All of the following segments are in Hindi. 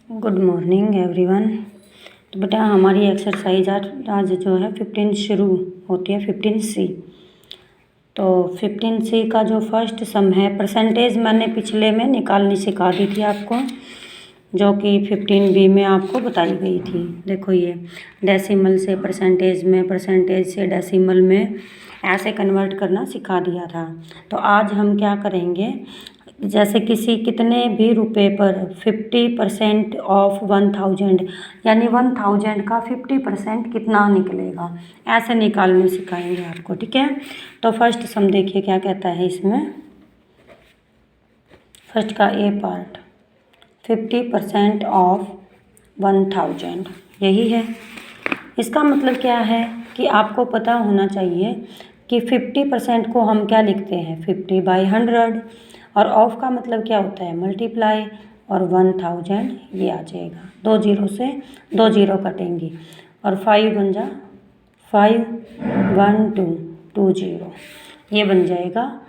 Good morning everyone. तो बेटा हमारी एक्सरसाइज आज जो है 15 शुरू होती है 15C। तो 15C का जो फर्स्ट सम है परसेंटेज मैंने पिछले में निकालनी सिखा दी थी आपको, जो कि 15B में आपको बताई गई थी। देखो ये डेसिमल से परसेंटेज में, परसेंटेज से डेसिमल में ऐसे कन्वर्ट करना सिखा दिया था। तो आज हम क्या करेंगे, जैसे कितने भी रुपए पर 50% ऑफ 1000 यानी 1000 का 50% कितना निकलेगा, ऐसे निकालने सिखाएंगे आपको। ठीक है, तो फर्स्ट सम देखिए क्या कहता है इसमें। फर्स्ट का ए पार्ट 50% ऑफ 1000, यही है। इसका मतलब क्या है कि आपको पता होना चाहिए कि 50% को हम क्या लिखते हैं, 50/100, और ऑफ का मतलब क्या होता है, मल्टीप्लाई, और 1000 ये आ जाएगा। 2 जीरो से 2 जीरो कटेंगी और 5 बन जा 5 1 2 2 0, ये बन जाएगा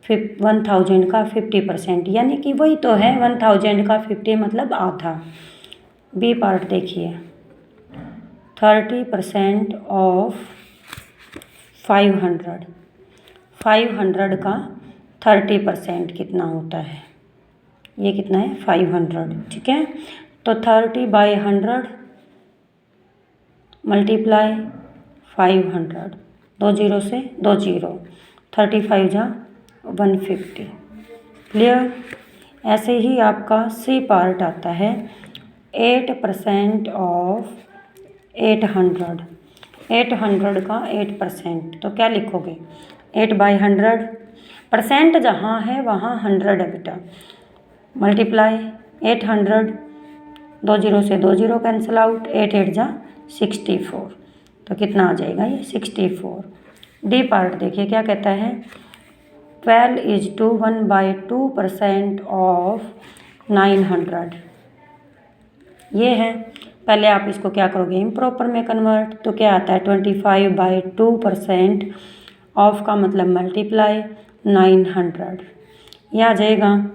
1000 का 50%, यानी कि वही तो है 1000 का 50 मतलब आधा। बी पार्ट देखिए 30% ऑफ 500, 500 का 30% कितना होता है, ये कितना है 500। ठीक है, तो 30/100 मल्टीप्लाई 500, 2 जीरो से 2 जीरो, 35 जा 150। क्लियर। ऐसे ही आपका सी पार्ट आता है 8% ऑफ 800, 800 का 8%, तो क्या लिखोगे 8/100, परसेंट जहाँ है वहाँ 100 है बेटा, मल्टीप्लाई 800, 2 जीरो से 2 जीरो कैंसिल आउट, 8 8 जा 64, तो कितना आ जाएगा ये 64। डी पार्ट देखिए क्या कहता है 12:1/2% ऑफ 900, ये है। पहले आप इसको क्या करोगे, इम्प्रॉपर में कन्वर्ट, तो क्या आता है 25/2% ऑफ का मतलब मल्टीप्लाई 900, ये आ जाएगा।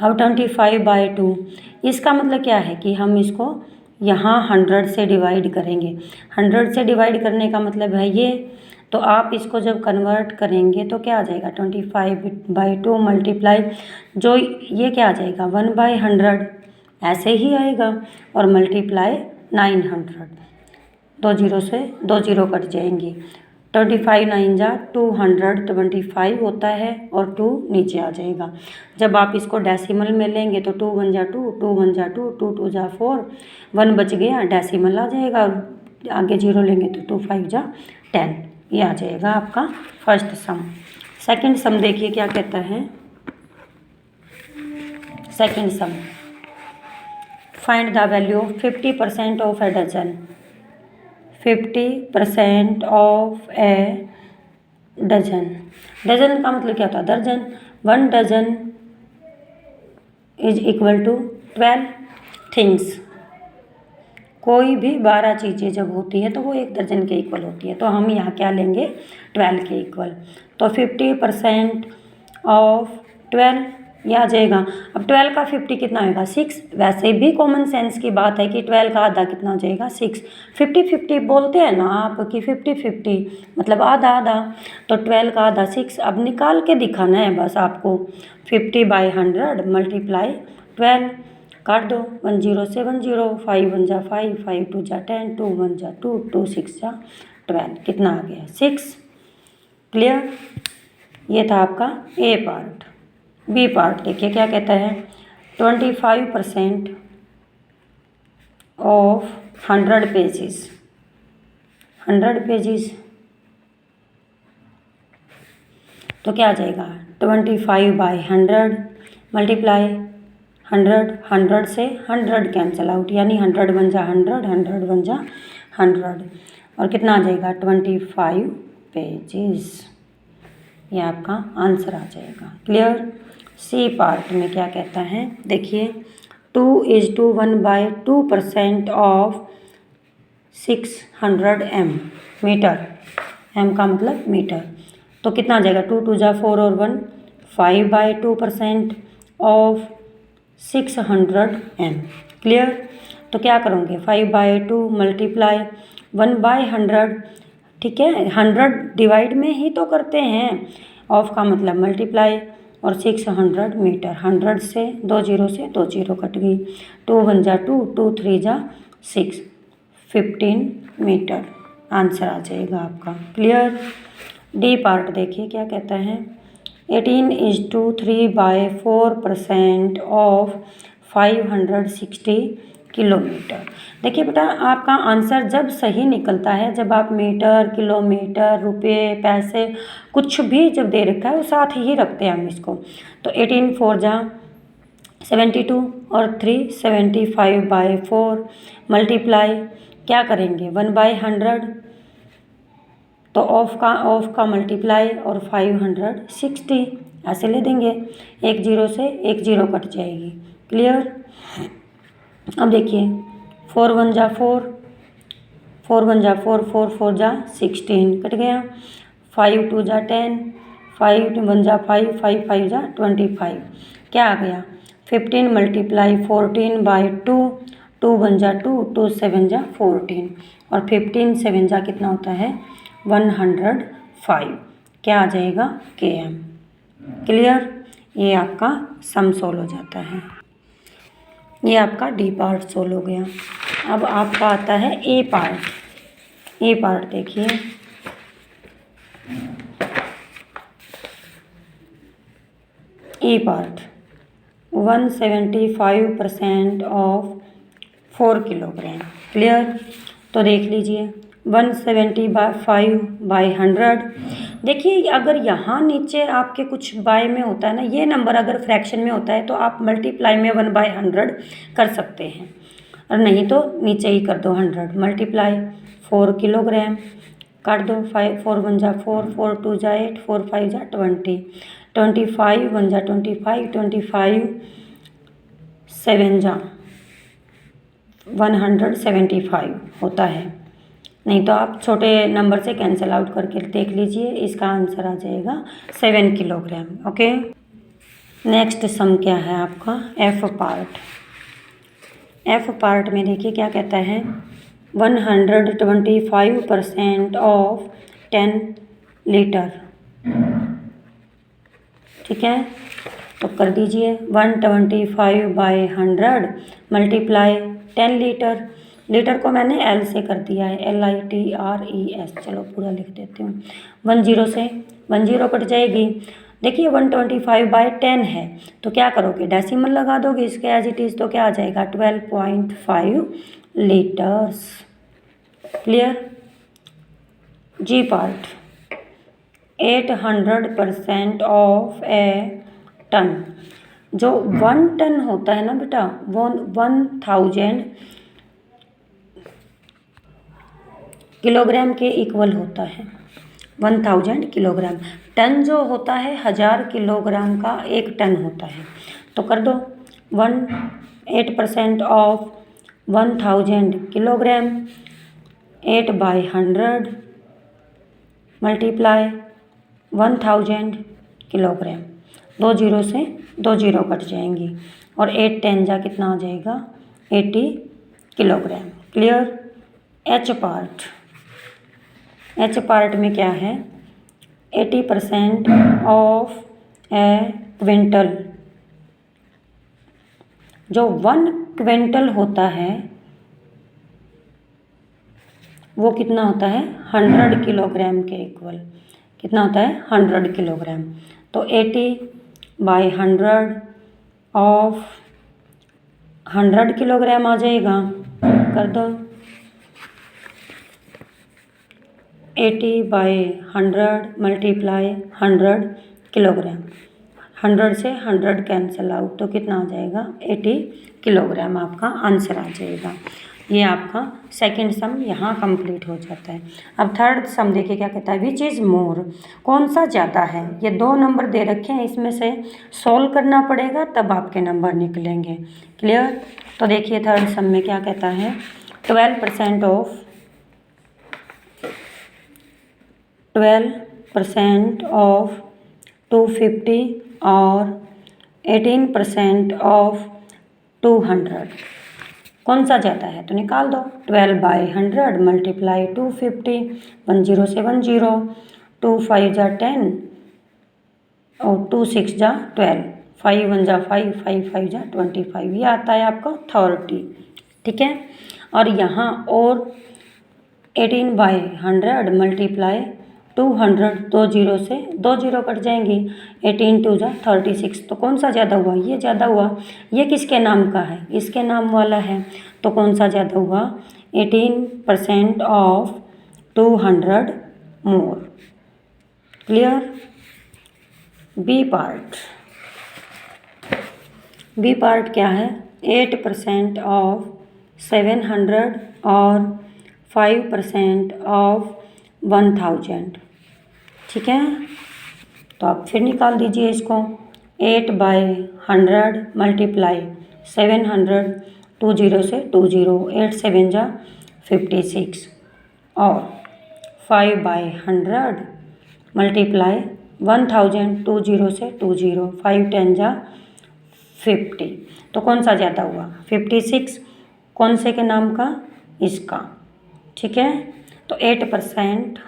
अब 25/2 इसका मतलब क्या है कि हम इसको यहाँ 100 से डिवाइड करेंगे। 100 से डिवाइड करने का मतलब है ये, तो आप इसको जब कन्वर्ट करेंगे तो क्या आ जाएगा 25/2 मल्टीप्लाई, जो ये क्या आ जाएगा 1/100 ऐसे ही आएगा, और मल्टीप्लाई 900, 2 जीरो से 2 जीरो कट जाएंगी, 25 9 जा 225 होता है और 2 नीचे आ जाएगा। जब आप इसको डेसिमल में लेंगे तो 2 1 जा 2, 2 1 जा 2, 2 2 जा 4, 1 बच गया, डेसिमल आ जाएगा, और आगे जीरो लेंगे तो 2 5 जा 10, ये आ जाएगा आपका फर्स्ट सम। सेकंड सम देखिए क्या कहता है। Second sum, find the value of 50% of a dozen, 50% of a dozen. Dozen का मतलब क्या होता है, दर्जन। 1 dozen is equal to 12 things. कोई भी 12 चीज़ें जब होती है तो वो 1 दर्जन के इक्वल होती है, तो हम यहाँ क्या लेंगे 12 के इक्वल, तो 50% ऑफ 12 ये आ जाएगा। अब 12 का 50 कितना होगा 6, वैसे भी कॉमन सेंस की बात है कि 12 का आधा कितना हो जाएगा 6। 50-50 बोलते हैं ना आप कि 50-50 मतलब आधा आधा, तो 12 का आधा 6। अब निकाल के दिखाना है बस आपको, 50/100 मल्टीप्लाई 12, काट दो, 1 जीरो से 1 जीरो, 5 1 जा 5, 5 2 जा 10, 2 1 जा 2, 2 6 जा 12, कितना आ गया 6। क्लियर। ये था आपका ए पार्ट। बी पार्ट देखिए क्या कहता है 25% ऑफ 100 पेजेस, 100 पेजेस, तो क्या आ जाएगा 25/100 मल्टीप्लाई 100, 100 से 100 कैंसिल आउट, यानी 100 बन जा 100, 100 बन जा 100, और कितना आ जाएगा 25 पेजेस, ये आपका आंसर आ जाएगा। क्लियर। सी पार्ट में क्या कहता है देखिए 2:1/2% ऑफ 600 m, मीटर, m का मतलब मीटर, तो कितना आ जाएगा 2 2 जा 4 और 1, 5/2% ऑफ 600 m। क्लियर। तो क्या करोगे 5/2 मल्टीप्लाई 1/100। ठीक है, 100 डिवाइड में ही तो करते हैं, ऑफ का मतलब मल्टीप्लाई, और 600 मीटर। 100 से 2 जीरो से 2 जीरो कट गई, 2 1 जा 2, 2 3 जा 6, 15 मीटर आंसर आ जाएगा आपका। क्लियर। डी पार्ट देखिए क्या कहता है, 18:3/4% ऑफ 560 किलोमीटर। देखिए बेटा, आपका आंसर जब सही निकलता है, जब आप मीटर, किलोमीटर, रुपये, पैसे कुछ भी जब दे रखा है वो साथ ही रखते हैं हम इसको। तो 18 4 जा 72 और 3 75/4 मल्टीप्लाई क्या करेंगे 1/100, तो ऑफ का मल्टीप्लाई और 560 ऐसे ले देंगे, एक जीरो से एक जीरो कट जाएगी। क्लियर। अब देखिए 4 1 जा 4, 4 1 जा 4, 4 4 जा 16 कट गया, 5 2 जा 10, 5 1 जा 5, 5 5 जा 25 क्या आ गया 15 मल्टीप्लाई 14/2, 2 1 जा 2, 2 7 जा 14 और 15 7 जा कितना होता है 105, क्या आ जाएगा km। क्लियर। ये आपका सम सोल्व हो जाता है, ये आपका डी पार्ट सोल्व हो गया। अब आपका आता है ए पार्ट। ए पार्ट देखिए, ए पार्ट 175% ऑफ 4 किलोग्राम। क्लियर। तो देख लीजिए 175/100। देखिए अगर यहाँ नीचे आपके कुछ बाय में होता है ना, ये नंबर अगर फ्रैक्शन में होता है तो आप मल्टीप्लाई में 1/100 कर सकते हैं, और नहीं तो नीचे ही कर दो 100 मल्टीप्लाई 4 किलोग्राम काट दो, 5 4 1 जा 4, 4 2 जा 8, 4 5 जा 20, 25 1 जा 25, 25 7 जा 175 होता है। नहीं तो आप छोटे नंबर से कैंसिल आउट करके देख लीजिए, इसका आंसर आ जाएगा 7 किलोग्राम। ओके। नेक्स्ट सम क्या है आपका एफ पार्ट। एफ पार्ट में देखिए क्या कहता है 125% ऑफ 10 लीटर। ठीक है, तो कर दीजिए 125/100 मल्टीप्लाई 10 लीटर। लीटर को मैंने L से कर दिया है, LITRES। चलो पूरा लिख देती हूँ। 1 जीरो से 1 जीरो कट जाएगी। देखिए 125/10 है, तो क्या करोगे डेसिमल लगा दोगे इसके एज इट इज़, तो क्या आ जाएगा 12.5 litres. Clear. G part 800% of a ton. जो 1 टन होता है ना बेटा, वो 1000 किलोग्राम के इक्वल होता है। 1000 किलोग्राम। टन जो होता है 1000 किलोग्राम का 1 टन होता है। तो कर दो 8% of 1000 kilogram 8/100 multiply 1000 kilogram. 2 zero से 2 जीरो कट जाएंगी और 8 10 जा कितना आ जाएगा 80 kilogram. Clear. H part. H part में क्या है 80% ऑफ ए क्विंटल। जो 1 क्विंटल होता है वो कितना होता है 100 किलोग्राम के इक्वल। कितना होता है 100 किलोग्राम। तो 80/100 ऑफ 100 किलोग्राम आ जाएगा। कर दो 80/100 मल्टीप्लाई 100 किलोग्राम। 100 से 100 कैंसिल आउट, तो कितना आ जाएगा 80 किलोग्राम आपका आंसर आ जाएगा। ये आपका सेकंड सम यहाँ कंप्लीट हो जाता है। अब थर्ड सम देखिए क्या कहता है विच इज़ मोर। कौन सा ज़्यादा है। ये 2 नंबर दे रखे हैं, इसमें से सॉल्व करना पड़ेगा तब आपके नंबर निकलेंगे। क्लियर। तो देखिए थर्ड सम में क्या कहता है 12% ऑफ 250 और 18% ऑफ 200। कौन सा ज़्यादा है तो निकाल दो। 12/100 मल्टीप्लाई 250, 10 से 10, 2 5 जा 10 और 2 6 जा 12, 5 1 जा 5, 5 5 जा 25, ये आता है आपका 30। ठीक है। और यहाँ और 18/100 मल्टीप्लाई 200, 2 0 से 2 0 कट जाएंगी, 18 2 जा 36। तो कौन सा ज़्यादा हुआ, ये ज़्यादा हुआ। ये किसके नाम का है, इसके नाम वाला है, तो कौन सा ज़्यादा हुआ, 18% ऑफ 200 more. Clear. B part, B part क्या है, 8% ऑफ 700 और 5% ऑफ 1000। ठीक है। तो आप फिर निकाल दीजिए इसको। 8/100 मल्टीप्लाई 700, 2 0 से 2 0, 8 7 जा 56 और 5/100 मल्टीप्लाई 1000, 2 0 से 2 0, 5 10 जा 50। तो कौन सा ज़्यादा हुआ, 56। कौन से के नाम का, इसका। ठीक है। तो 8%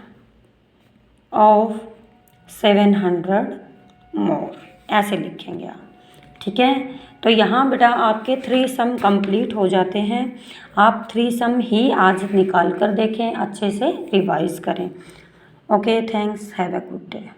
ऑफ 700 मोर, ऐसे लिखेंगे आप। ठीक है। तो यहाँ बेटा आपके 3 सम कंप्लीट हो जाते हैं। आप 3 सम ही आज निकाल कर देखें, अच्छे से रिवाइज करें। Okay, thanks, have a good day.